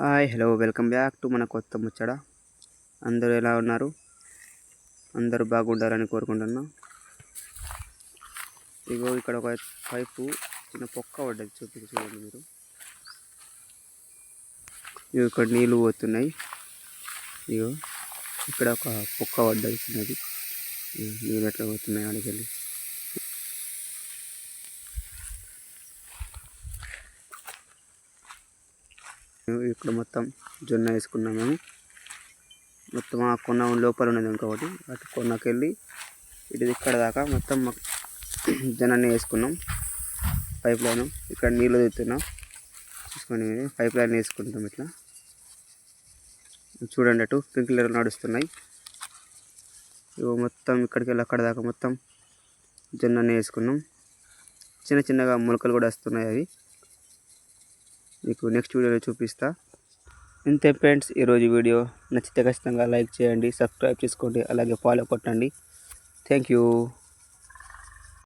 Hi hello welcome back to మన కొత్త ముచ్చట. అందరూ ఎలా ఉన్నారు? అందరూ బాగుండాలని కోరుకుంటున్నా. ఇగో ఇక్కడ ఒక పైపు చిన్న పొక్క పడ్డది, చూడండి మీరు. ఇగో ఇక్కడ నీళ్ళు పోతున్నాయి. ఇగో ఇక్కడ ఒక పొక్క పడ్డది చిన్నది. నీళ్ళు ఎట్లా పోతున్నాయి అడిగెళ్ళి. ఇక్కడ మొత్తం జొన్న వేసుకున్నాం మేము. మొత్తం ఆ కొన్న లోపల ఉన్నది ఇంకొకటి, అటు కొన్నకెళ్ళి ఇటు ఇక్కడ దాకా మొత్తం జొన్నని వేసుకున్నాం. పైప్ లైన్ ఇక్కడ నీళ్ళు తెస్తున్నాం, చూసుకొని పైప్ లైన్ వేసుకుంటాం. ఇట్లా చూడండి, అటు స్ప్రింక్లర్ నడుస్తున్నాయి. ఇవి మొత్తం ఇక్కడికి వెళ్ళి అక్కడ దాకా మొత్తం జొన్నని వేసుకున్నాం. చిన్న చిన్నగా మొలకలు కూడా వస్తున్నాయి. అవి మీకు నెక్స్ట్ వీడియోలో చూపిస్తా. ఇంతే ఫ్రెండ్స్, ఈరోజు వీడియో నచ్చితే ఖచ్చితంగా లైక్ చేయండి, సబ్స్క్రైబ్ చేసుకోండి, అలాగే ఫాలో కొట్టండి. Thank you.